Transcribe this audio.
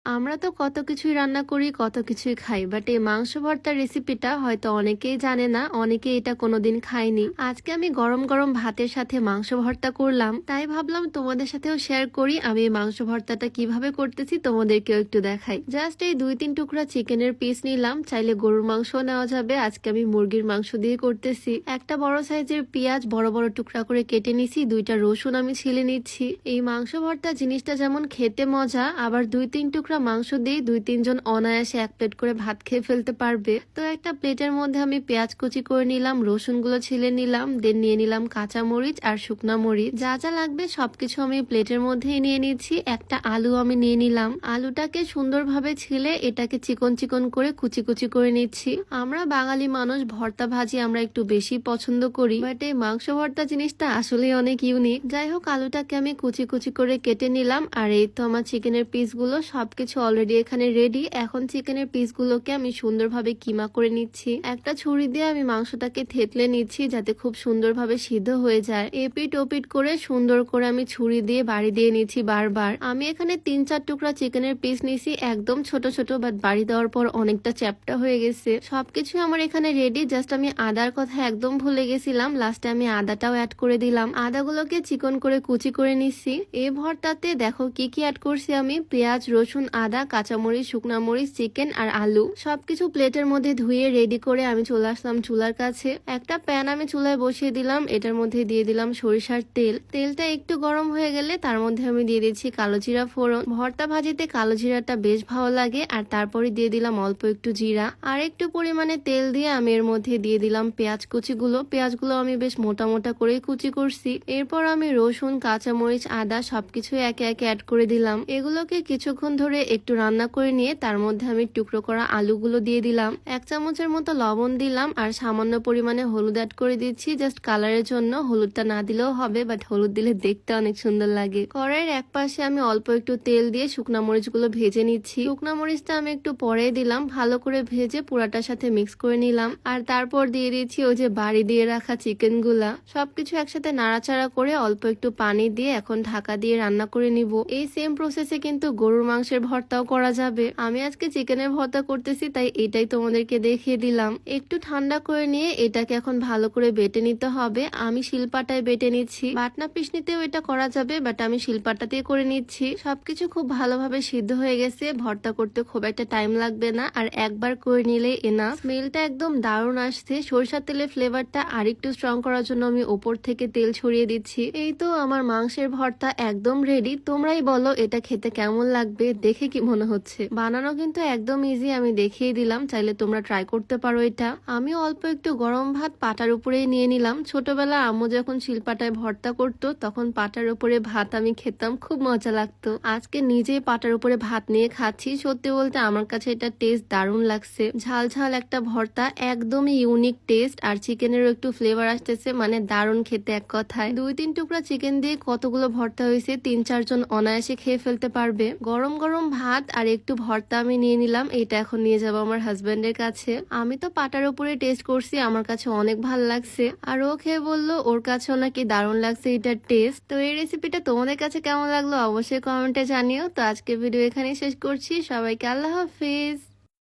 আমরা তো কত কিছুই রান্না করি, কত কিছুই খাই। বাট এই মাংস ভর্তার রেসিপিটা হয়তো অনেকেই জানে না, অনেকেই এটা কোনোদিন খায়নি। আজকে আমি গরম গরম ভাতের সাথে মাংস ভর্তা করলাম, তাই ভাবলাম তোমাদের সাথেও শেয়ার করি আমি এই মাংস ভর্তাটা কিভাবে করতেছি, তোমাদেরকেও একটু দেখাই। জাস্ট এই 2-3 টুকরা চিকেনের পিস নিলাম, চাইলে গরুর মাংস নেওয়া যাবে। আজকে আমি মুরগির মাংস দিয়ে করতেছি। একটা বড় সাইজের পেঁয়াজ বড় বড় টুকরা করে কেটে নিছি, 2টা রসুন আমি ছিলে নিচ্ছি। এই মাংস ভর্তা জিনিসটা যেমন খেতে মজা, আবার 2-3 টুকরা মাংস দিয়ে 2-3 জন অনায়াসে এক প্লেট করে ভাত খেয়ে ফেলতে পারবে। তো একটা প্লেটের মধ্যে আমি পেঁয়াজ কুচি করে নিলাম, রসুন গুলো ছিলে নিলাম, দেন নিয়ে নিলাম কাঁচা মরিচ আর শুকনা মরিচ। যা যা লাগবে সবকিছু আমি প্লেটের মধ্যেই নিয়ে নিচ্ছি। একটা আলু আমি নিয়ে নিলাম, আলুটাকে সুন্দরভাবে ছিলে এটাকে চিকন চিকন করে কুচি কুচি করে নিচ্ছি। আমরা বাঙালি মানুষ ভর্তা ভাজি আমরা একটু বেশি পছন্দ করি, বাট এই মাংস ভর্তা জিনিসটা আসলে অনেক ইউনিক। যাই হোক, আলুটাকে আমি কুচি কুচি করে কেটে নিলাম। আর এই তো আমার চিকেনের পিসগুলো সবকিছু অলরেডি এখানে রেডি। এখন চিকেনের পিসগুলোকে আমি সুন্দরভাবে কিমা করে নিচ্ছি। একটা ছুরি দিয়ে আমি মাংসটাকে থেতলে নিচ্ছি যাতে খুব সুন্দরভাবে সিদ্ধ হয়ে যায়। এপিট ওপিট করে সুন্দর করে আমি ছুরি দিয়ে বাড়ি দিয়ে নিচ্ছি বারবার। আমি এখানে 3-4 টুকরা চিকেনের পিস নিছি, একদম ছোট ছোট, বাট বাড়ি দেওয়ার পর অনেকটা চ্যাপটা হয়ে গেছে। সবকিছু আমার এখানে রেডি, জাস্ট আমি আদার কথা একদম ভুলে গেছিলাম, লাস্টে আমি আদাটাও অ্যাড করে দিলাম। আদাগুলোকে চিকন করে কুচি করে নিচ্ছি। এই ভর্তাতে দেখো কি কি অ্যাড করছি আমি, পেঁয়াজ, রসুন, আদা, কাঁচামরিচ, শুকনা মরিচ, চিকেন আর আলু সবকিছু প্লেটের মধ্যে ধুয়ে রেডি করে আমি চলে আসলাম চুলার কাছে। একটা প্যান আমি চুলায় বসিয়ে দিলাম, এটার মধ্যে দিয়ে দিলাম সরিষার তেল। তেলটা একটু গরম হয়ে গেলে তার মধ্যে আমি দিয়ে দিচ্ছি কালো জিরা ফোড়ন। ভর্তা ভাজিতে কালো জিরাটা বেশ ভালো লাগে। আর তারপরে দিয়ে দিলাম অল্প একটু জিরা, আর একটু পরিমাণে তেল দিয়ে আমি এর মধ্যে দিয়ে দিলাম পেঁয়াজ কুচিগুলো। পেঁয়াজগুলো আমি বেশ মোটা মোটা করে কুচি করছি। এরপর আমি রসুন, কাঁচামরিচ, আদা সবকিছু একে একে অ্যাড করে দিলাম। এগুলোকে কিছুক্ষণ ধরে একটু রান্না করে নিয়ে তার মধ্যে আমি টুকরো করা আলুগুলো দিয়ে দিলাম। 1 চামচের মতো লবণ দিলাম আর সামান্য পরিমাণে হলুদ অ্যাড করে দিচ্ছি, জাস্ট কালারের জন্য। হলুদটা না দিলেও হবে, বাট হলুদ দিলে দেখতে অনেক সুন্দর লাগে। কড়াইয়ের এক পাশে আমি অল্প একটু তেল দিয়ে শুকনা মরিচগুলো ভেজে নিচ্ছি। শুকনা মরিচটা আমি একটু পরে দিলাম, ভালো করে ভেজে পুরাটার সাথে মিক্স করে নিলাম। আর তারপর দিয়ে দিচ্ছি ওই যে বাড়ি দিয়ে রাখা চিকেন গুলা। সবকিছু একসাথে নাড়াচাড়া করে অল্প একটু পানি দিয়ে এখন ঢাকা দিয়ে রান্না করে নিব। এই সেম প্রসেসে কিন্তু গরুর মাংসের ভর্তাও করা যাবে। আমি আজকে চিকেনের ভর্তা করতেছি, তাই এটাই তোমাদেরকে দেখিয়ে দিলাম। একটু ঠান্ডা করে নিয়ে এটাকে এখন ভালো করে বেটে নিতে হবে। আমি শিলপাটায় বেটে নিচ্ছি, বাটনা পিষনিতেও এটা করা যাবে, বাট আমি শিলপাটাতেই করে নিচ্ছি। সবকিছু খুব ভালোভাবে সিদ্ধ হয়ে গেছে, ভর্তা করতে খুব একটা টাইম লাগবে না, আর একবার করে নিলে এনাফ। স্মেলটা একদম দারুণ আসছে। সরিষার তেলের ফ্লেভারটা আরেকটু স্ট্রং করার জন্য আমি ওপর থেকে তেল ছড়িয়ে দিচ্ছি। এই তো আমার মাংসের ভর্তা একদম রেডি। তোমরাই বলো এটা খেতে কেমন লাগবে, দেখে কি মনে হচ্ছে? বানানো কিন্তু একদম ইজি, আমি দেখিয়ে দিলাম, চাইলে তোমরা ট্রাই করতে পারো এটা। আমি অল্প একটু গরম ভাত পাটার উপরেই নিয়ে নিলাম। ছোটবেলা আম্মু যখন শিলপাটায় ভর্তা করতো তখন পাটার উপরে ভাত আমি খেতাম, খুব মজা লাগতো। আজকে নিজেই পাটার উপরে ভাত নিয়ে খাচ্ছি। সত্যি বলতে আমার কাছে এটা টেস্ট দারুণ লাগছে। ঝাল ঝাল একটা ভর্তা, একদমই ইউনিক টেস্ট, আর চিকেনেরও একটু ফ্লেভার আসতেছে, মানে দারুণ খেতে এক কথায়। 2-3 টুকরা চিকেন দিয়ে কতগুলো ভর্তা হয়েছে, 3-4 জন অনায়াসে খেয়ে ফেলতে পারবে। গরম গরম ভাত আর একটু ভর্তা আমি নিয়ে নিলাম, এটা এখন নিয়ে যাবো আমার হাজবেন্ডের কাছে। আমি তো পাটার উপরে টেস্ট করছি, আমার কাছে অনেক ভালো লাগছে, আর ও খেয়ে বললো ওর কাছেও নাকি দারুণ লাগছে এটার টেস্ট। তো এই রেসিপিটা তোমাদের কাছে কেমন লাগলো অবশ্যই কমেন্টে জানিও। তো আজকে ভিডিও এখানেই শেষ করছি, সবাইকে আল্লাহ হাফিজ।